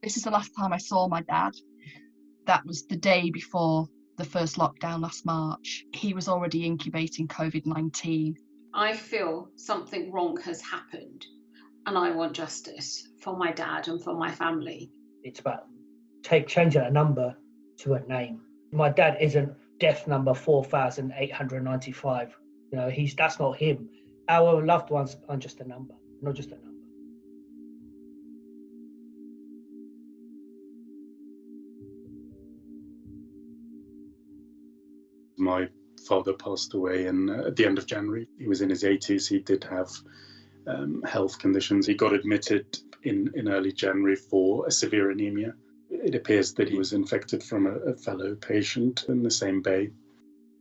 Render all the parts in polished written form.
This is the last time I saw my dad. That was the day before the first lockdown last March. He was already incubating Covid-19. I feel something wrong has happened and I want justice for my dad and for my family. It's about changing a number to a name. My dad isn't death number 4,895. That's not him. Our loved ones are just a number, not just a number. My father passed away at the end of January. He was in his 80s. He did have health conditions. He got admitted in early January for a severe anemia. It appears that he was infected from a fellow patient in the same bay.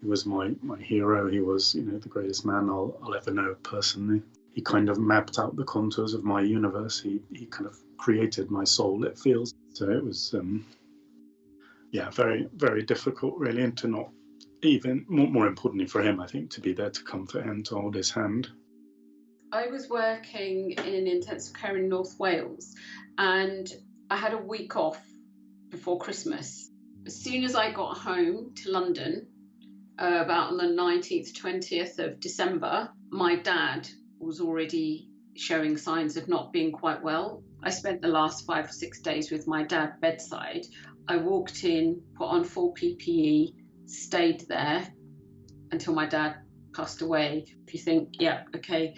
He was my hero. He was, the greatest man I'll ever know personally. He kind of mapped out the contours of my universe. He kind of created my soul, it feels. So it was, very, very difficult, really, and to not even, more importantly for him, I think, to be there to comfort him, to hold his hand. I was working in intensive care in North Wales and I had a week off before Christmas. As soon as I got home to London, about on the 19th, 20th of December, my dad was already showing signs of not being quite well. I spent the last 5 or 6 days with my dad bedside. I walked in, put on full PPE, stayed there until my dad passed away. If you think, yeah, okay,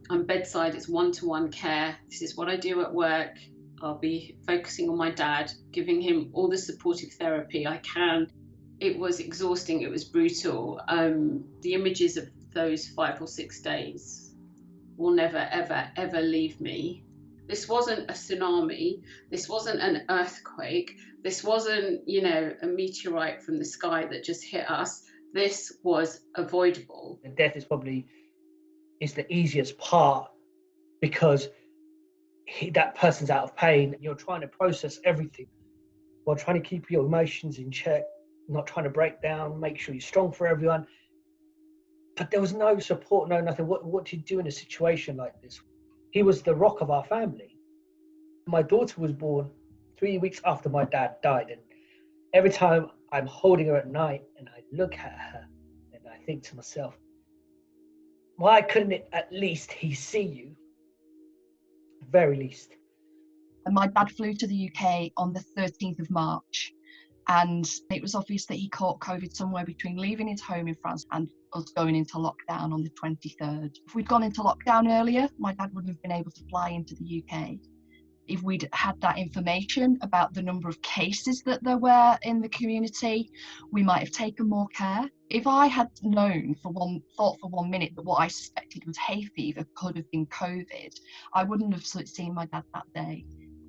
I'm bedside, it's one-to-one care. This is what I do at work. I'll be focusing on my dad, giving him all the supportive therapy I can. It was exhausting, it was brutal. The images of those 5 or 6 days will never, ever, ever leave me. This wasn't a tsunami. This wasn't an earthquake. This wasn't, a meteorite from the sky that just hit us. This was avoidable. And death is probably the easiest part because that person's out of pain. You're trying to process everything while trying to keep your emotions in check, not trying to break down, make sure you're strong for everyone. But there was no support, no nothing. What do you do in a situation like this? He was the rock of our family. My daughter was born 3 weeks after my dad died. And every time I'm holding her at night and I look at her and I think to myself, why couldn't at least he see you? Very least. And my dad flew to the UK on the 13th of March. And it was obvious that he caught COVID somewhere between leaving his home in France and us going into lockdown on the 23rd. If we'd gone into lockdown earlier, my dad wouldn't have been able to fly into the UK. If we'd had that information about the number of cases that there were in the community, we might have taken more care. If I had thought for one minute that what I suspected was hay fever could have been COVID, I wouldn't have seen my dad that day.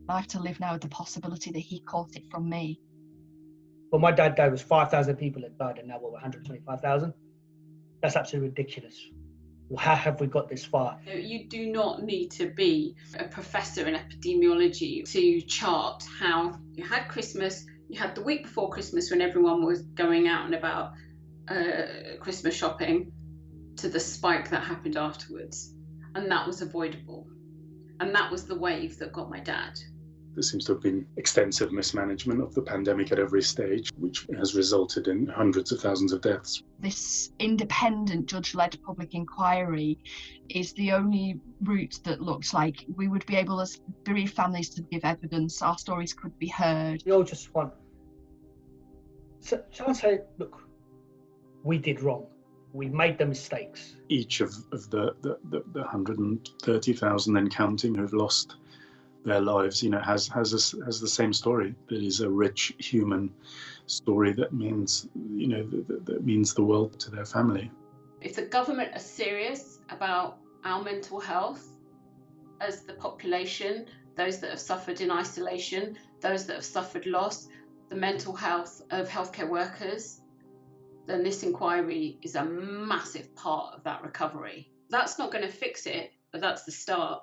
I have to live now with the possibility that he caught it from me. Well, my dad died, was 5,000 people that died, and now we're 125,000. That's absolutely ridiculous. Well, how have we got this far? You do not need to be a professor in epidemiology to chart how you had Christmas, you had the week before Christmas when everyone was going out and about Christmas shopping, to the spike that happened afterwards. And that was avoidable. And that was the wave that got my dad. There seems to have been extensive mismanagement of the pandemic at every stage, which has resulted in hundreds of thousands of deaths. This independent judge-led public inquiry is the only route that looks like we would be able, as bereaved families, to give evidence. Our stories could be heard. We all just want someone say, look, we did wrong. We made the mistakes. Each of the 130,000 and counting who've lost their lives, has the same story. That is a rich human story that means, that means the world to their family. If the government are serious about our mental health as the population, those that have suffered in isolation, those that have suffered loss, the mental health of healthcare workers, then this inquiry is a massive part of that recovery. That's not going to fix it, but that's the start.